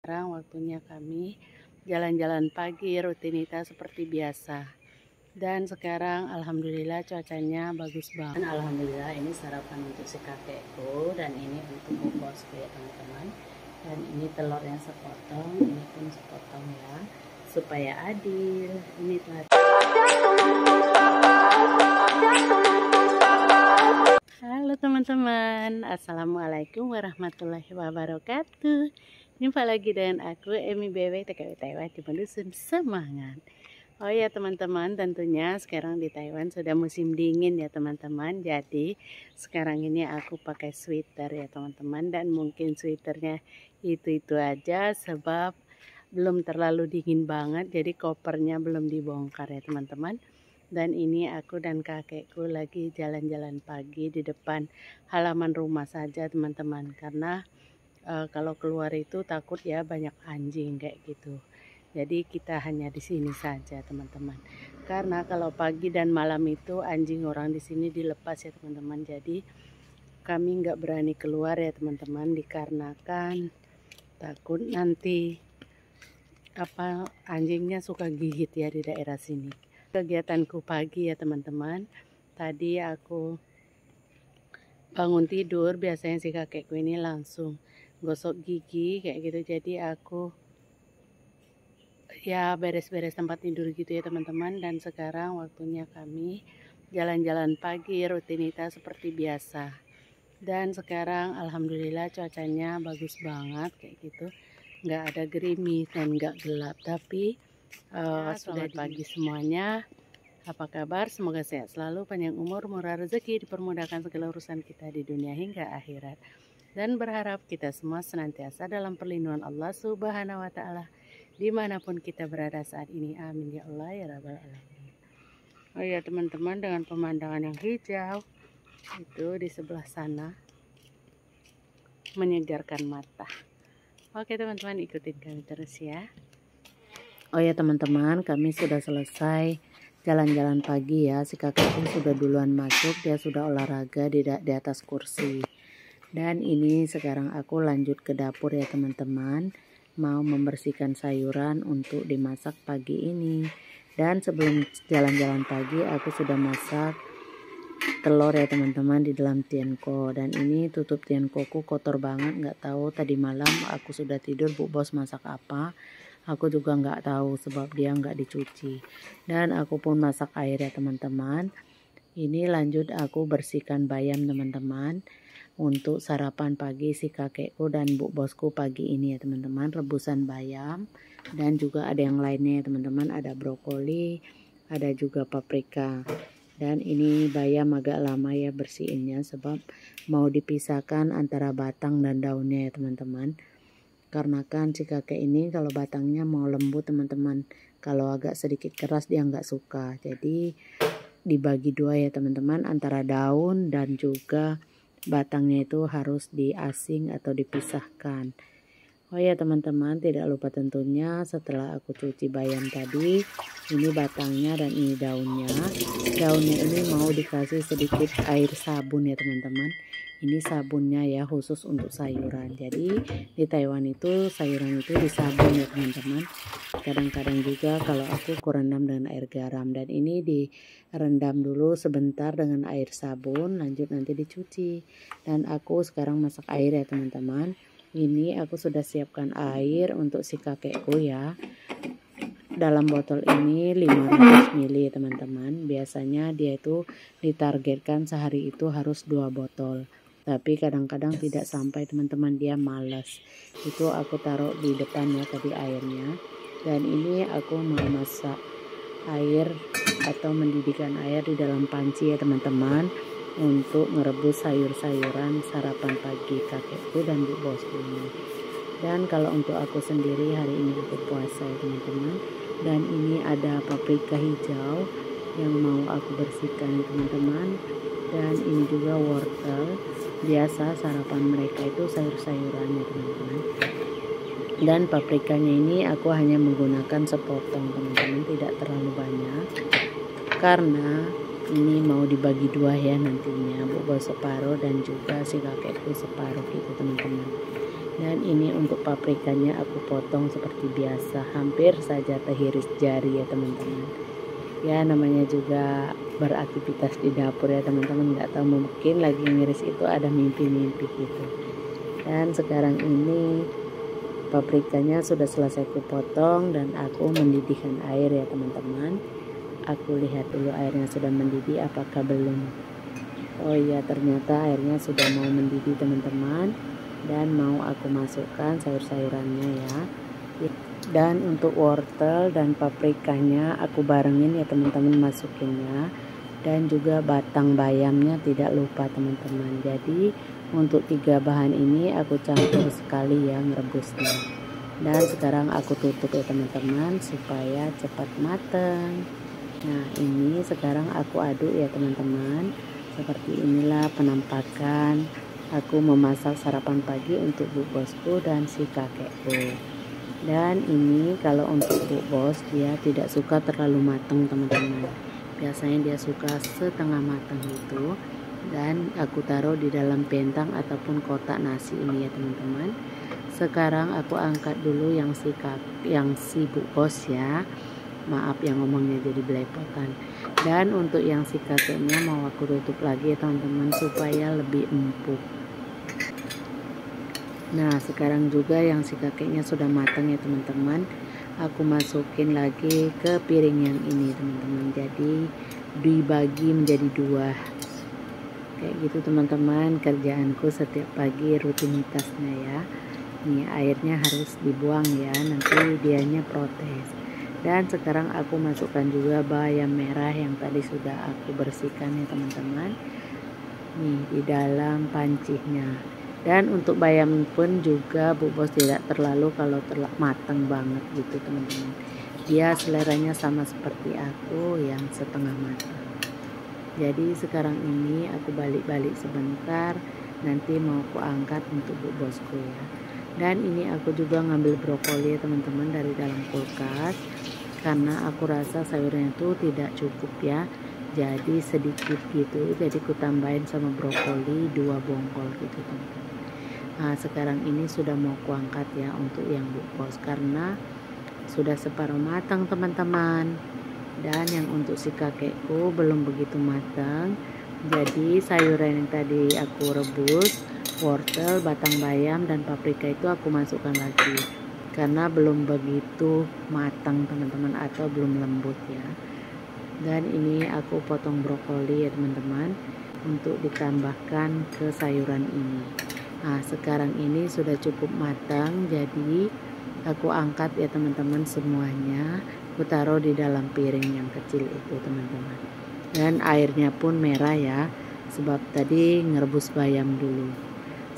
sekarang waktunya kami jalan-jalan pagi rutinitas seperti biasa. Dan sekarang alhamdulillah cuacanya bagus banget. Dan alhamdulillah ini sarapan untuk si kakekku dan ini untuk bu bosku ya teman-teman. Dan ini telurnya sepotong, ini pun sepotong ya, supaya adil. Ini telah. Halo teman-teman, assalamualaikum warahmatullahi wabarakatuh. Jumpa lagi dengan aku Emi Bebek TKW Taiwan di Dusun Semangat. Oh ya teman-teman, tentunya sekarang di Taiwan sudah musim dingin ya teman-teman. Jadi sekarang ini aku pakai sweater ya teman-teman. Dan mungkin sweaternya itu aja sebab belum terlalu dingin banget. Jadi kopernya belum dibongkar ya teman-teman. Dan ini aku dan kakekku lagi jalan-jalan pagi di depan halaman rumah saja teman-teman. Karena kalau keluar itu takut ya banyak anjing kayak gitu. Jadi kita hanya di sini saja teman-teman. Karena kalau pagi dan malam itu anjing orang di sini dilepas ya teman-teman. Jadi kami nggak berani keluar ya teman-teman, dikarenakan takut nanti anjingnya suka gigit ya di daerah sini. Kegiatanku pagi ya teman-teman. Tadi aku bangun tidur, biasanya si kakekku ini langsung gosok gigi kayak gitu. Jadi aku ya beres-beres tempat tidur gitu ya teman-teman. Dan sekarang waktunya kami jalan-jalan pagi rutinitas seperti biasa. Dan sekarang alhamdulillah cuacanya bagus banget kayak gitu, nggak ada gerimis dan nggak gelap. Tapi sudah pagi semuanya, apa kabar? Semoga sehat selalu, panjang umur, murah rezeki, dipermudahkan segala urusan kita di dunia hingga akhirat. Dan berharap kita semua senantiasa dalam perlindungan Allah Subhanahu wa Ta'ala dimanapun kita berada saat ini. Amin ya Allah ya Rabbal Alamin. Oh ya teman-teman, dengan pemandangan yang hijau itu di sebelah sana menyegarkan mata. Oke teman-teman, ikutin kami terus ya. Oh ya teman-teman, kami sudah selesai jalan-jalan pagi ya. Si kakekku sudah duluan masuk, dia sudah olahraga di atas kursi. Dan ini sekarang aku lanjut ke dapur ya teman-teman, mau membersihkan sayuran untuk dimasak pagi ini. Dan sebelum jalan-jalan pagi aku sudah masak telur ya teman-teman di dalam tienko. Dan ini tutup tienkoku kotor banget, nggak tahu tadi malam aku sudah tidur bu bos masak apa. Aku juga nggak tahu sebab dia nggak dicuci. Dan aku pun masak air ya teman-teman. Ini lanjut aku bersihkan bayam teman-teman, untuk sarapan pagi si kakekku dan bu bosku pagi ini ya teman-teman. Rebusan bayam dan juga ada yang lainnya ya teman-teman. Ada brokoli, ada juga paprika. Dan ini bayam agak lama ya bersihinnya sebab mau dipisahkan antara batang dan daunnya ya teman-teman. Karena kan si kakek ini kalau batangnya mau lembut teman-teman, kalau agak sedikit keras dia nggak suka. Jadi dibagi dua ya teman-teman, antara daun dan juga batangnya itu harus diasing atau dipisahkan. Oh ya teman-teman, tidak lupa tentunya setelah aku cuci bayam tadi, ini batangnya dan ini daunnya. Daunnya ini mau dikasih sedikit air sabun ya teman-teman. Ini sabunnya ya khusus untuk sayuran. Jadi di Taiwan itu sayuran itu disabun ya teman-teman. Kadang-kadang juga kalau aku kurendam dengan air garam. Dan ini direndam dulu sebentar dengan air sabun, lanjut nanti dicuci. Dan aku sekarang masak air ya teman-teman. Ini aku sudah siapkan air untuk si kakekku ya. Dalam botol ini 500 ml teman-teman. Biasanya dia itu ditargetkan sehari itu harus 2 botol. Tapi kadang-kadang tidak sampai teman-teman, dia malas. Itu aku taruh di depannya tadi airnya. Dan ini aku mau masak air atau mendidihkan air di dalam panci ya teman-teman, untuk merebus sayur-sayuran sarapan pagi kakekku dan bu bosku ini. Dan kalau untuk aku sendiri hari ini aku puasa ya teman-teman. Dan ini ada paprika hijau yang mau aku bersihkan ya teman-teman. Dan ini juga wortel. Biasa sarapan mereka itu sayur-sayuran ya teman-teman. Dan paprikanya ini aku hanya menggunakan sepotong teman-teman, tidak terlalu banyak. Karena ini mau dibagi dua ya nantinya, bu bos separuh dan juga si kakekku separuh gitu teman-teman. Dan ini untuk paprikanya aku potong seperti biasa, hampir saja terhiris jari ya teman-teman. Ya namanya juga beraktivitas di dapur ya teman-teman, nggak tahu mungkin lagi ngiris itu ada mimpi-mimpi gitu. Dan sekarang ini paprikanya sudah selesai aku potong dan aku mendidihkan air ya teman-teman. Aku lihat dulu airnya sudah mendidih apakah belum. Oh iya, ternyata airnya sudah mau mendidih teman-teman. Dan mau aku masukkan sayur-sayurannya ya. Dan untuk wortel dan paprikanya aku barengin ya teman-teman masukinnya. Dan juga batang bayamnya tidak lupa teman-teman. Jadi untuk 3 bahan ini aku campur sekali ya merebusnya. Dan sekarang aku tutup ya teman-teman supaya cepat matang. Nah ini sekarang aku aduk ya teman-teman. Seperti inilah penampakan aku memasak sarapan pagi untuk Bu Bosku dan si kakekku. Dan ini kalau untuk Bu Bos, dia tidak suka terlalu matang teman-teman. Biasanya dia suka setengah matang itu. Dan aku taruh di dalam pentang ataupun kotak nasi ini ya teman-teman. Sekarang aku angkat dulu yang si Bu Bos ya. Maaf yang ngomongnya jadi belepotan. Dan untuk yang si kakeknya mau aku tutup lagi ya teman-teman supaya lebih empuk. Nah sekarang juga yang si kakeknya sudah matang ya teman-teman. Aku masukin lagi ke piring yang ini teman-teman. Jadi dibagi menjadi 2. Kayak gitu teman-teman kerjaanku setiap pagi rutinitasnya ya. Ini airnya harus dibuang ya, nanti dianya protes. Dan sekarang aku masukkan juga bayam merah yang tadi sudah aku bersihkan ya teman-teman. Nih di dalam pancinya. Dan untuk bayam pun juga Bu Bos tidak terlalu kalau matang banget gitu teman-teman. Dia seleranya sama seperti aku yang setengah matang. Jadi sekarang ini aku balik-balik sebentar, nanti mau aku angkat untuk Bu Bosku ya. Dan ini aku juga ngambil brokoli ya teman-teman dari dalam kulkas, karena aku rasa sayurnya itu tidak cukup ya, jadi sedikit gitu, jadi aku tambahin sama brokoli 2 bongkol gitu teman-teman. Nah sekarang ini sudah mau aku angkat ya untuk yang Bu Bos karena sudah separuh matang teman-teman. Dan yang untuk si kakekku belum begitu matang. Jadi sayuran yang tadi aku rebus, wortel, batang bayam dan paprika itu aku masukkan lagi karena belum begitu matang teman-teman atau belum lembut ya. Dan ini aku potong brokoli ya teman-teman untuk ditambahkan ke sayuran ini. Nah sekarang ini sudah cukup matang, jadi aku angkat ya teman-teman semuanya. Aku taruh di dalam piring yang kecil itu teman-teman. Dan airnya pun merah ya, sebab tadi ngerebus bayam dulu.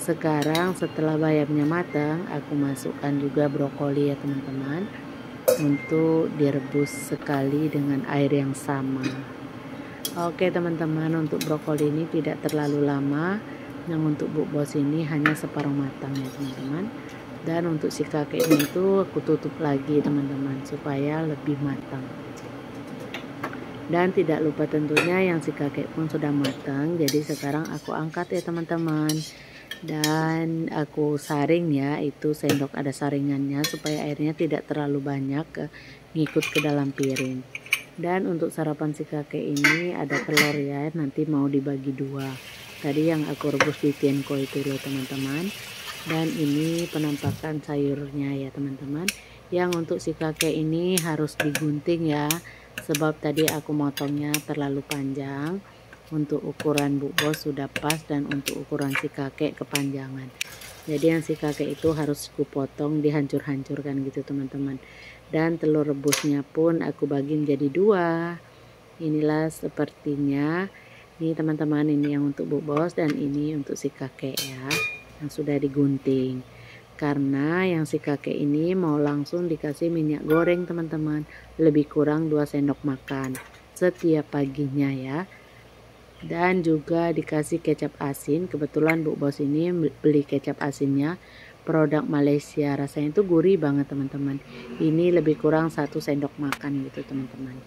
Sekarang setelah bayamnya matang, aku masukkan juga brokoli ya teman-teman, untuk direbus sekali dengan air yang sama. Oke teman-teman, untuk brokoli ini tidak terlalu lama. Yang untuk Bu Bos ini hanya separuh matang ya teman-teman. Dan untuk si kakeknya itu aku tutup lagi teman-teman supaya lebih matang. Dan tidak lupa tentunya yang si kakek pun sudah matang. Jadi sekarang aku angkat ya teman-teman. Dan aku saring ya, itu sendok ada saringannya supaya airnya tidak terlalu banyak ngikut ke dalam piring. Dan untuk sarapan si kakek ini ada telur ya, nanti mau dibagi 2. Tadi yang aku rebus di tienko itu loh teman-teman. Dan ini penampakan sayurnya ya teman-teman. Yang untuk si kakek ini harus digunting ya, sebab tadi aku motongnya terlalu panjang. Untuk ukuran Bu Bos sudah pas, dan untuk ukuran si kakek kepanjangan. Jadi yang si kakek itu harus aku potong, dihancur-hancurkan gitu teman-teman. Dan telur rebusnya pun aku bagi menjadi 2. Inilah sepertinya. Ini teman-teman, ini yang untuk Bu Bos dan ini untuk si kakek ya, yang sudah digunting. Karena yang si kakek ini mau langsung dikasih minyak goreng teman-teman, lebih kurang 2 sendok makan setiap paginya ya. Dan juga dikasih kecap asin. Kebetulan Bu Bos ini beli kecap asinnya produk Malaysia, rasanya itu gurih banget teman-teman. Ini lebih kurang 1 sendok makan gitu teman-teman.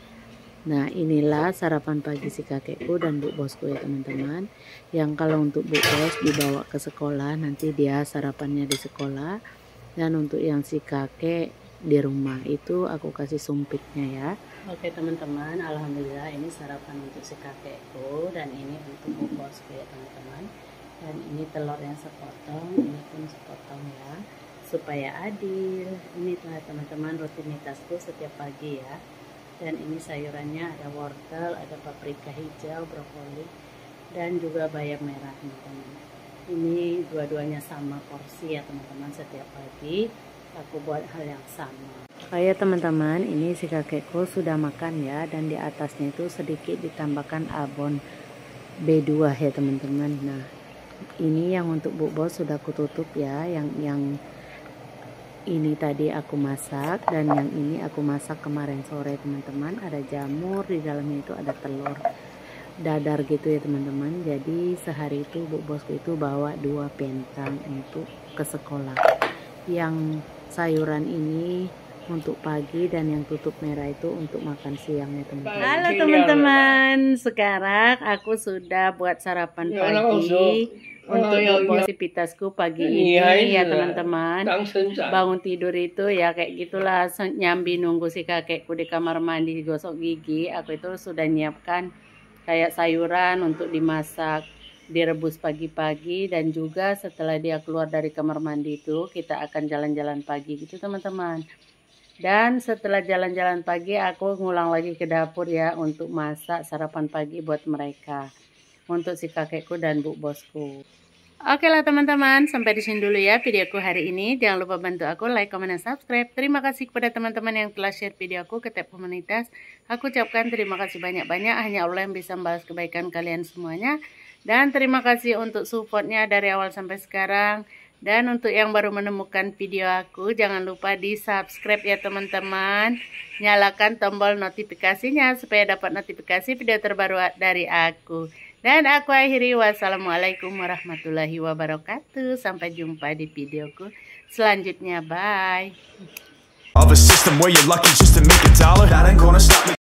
Nah, inilah sarapan pagi si kakekku dan bu bosku ya teman-teman. Yang kalau untuk bu bos dibawa ke sekolah, nanti dia sarapannya di sekolah. Dan untuk yang si kakek di rumah itu aku kasih sumpitnya ya. Oke teman-teman, alhamdulillah ini sarapan untuk si kakekku dan ini untuk bu bosku ya teman-teman. Dan ini telur yang sepotong, ini pun sepotong ya, supaya adil. Ini teman-teman rutinitasku setiap pagi ya. Dan ini sayurannya ada wortel, ada paprika hijau, brokoli, dan juga bayam merah teman-teman. Ini dua-duanya sama porsi ya teman-teman. Setiap pagi aku buat hal yang sama. Kayak teman-teman, ini si kakekku sudah makan ya, dan di atasnya itu sedikit ditambahkan abon B2 ya teman-teman. Nah, ini yang untuk bu bos sudah aku tutup ya, yang ini tadi aku masak, dan yang ini aku masak kemarin sore teman-teman. Ada jamur, di dalamnya itu ada telur dadar gitu ya teman-teman. Jadi sehari itu bu bosku itu bawa 2 pentang untuk ke sekolah. Yang sayuran ini untuk pagi dan yang tutup merah itu untuk makan siang ya teman-teman. Halo teman-teman, sekarang aku sudah buat sarapan pagi untuk aktivitasku pagi ini ya teman-teman. Bangun tidur itu ya kayak gitulah, nyambi nunggu si kakekku di kamar mandi gosok gigi. Aku itu sudah nyiapkan kayak sayuran untuk dimasak, direbus pagi-pagi, dan juga setelah dia keluar dari kamar mandi itu kita akan jalan-jalan pagi gitu teman-teman. Dan setelah jalan-jalan pagi aku ngulang lagi ke dapur ya untuk masak sarapan pagi buat mereka, untuk si kakekku dan bu bosku. Oke lah teman-teman, sampai di sini dulu ya videoku hari ini. Jangan lupa bantu aku like, comment, dan subscribe. Terima kasih kepada teman-teman yang telah share videoku ke tab komunitas. Aku ucapkan terima kasih banyak-banyak. Hanya Allah yang bisa membalas kebaikan kalian semuanya. Dan terima kasih untuk supportnya dari awal sampai sekarang. Dan untuk yang baru menemukan video aku, jangan lupa di subscribe ya teman-teman. Nyalakan tombol notifikasinya supaya dapat notifikasi video terbaru dari aku. Dan aku akhiri, wassalamualaikum warahmatullahi wabarakatuh. Sampai jumpa di videoku selanjutnya. Bye.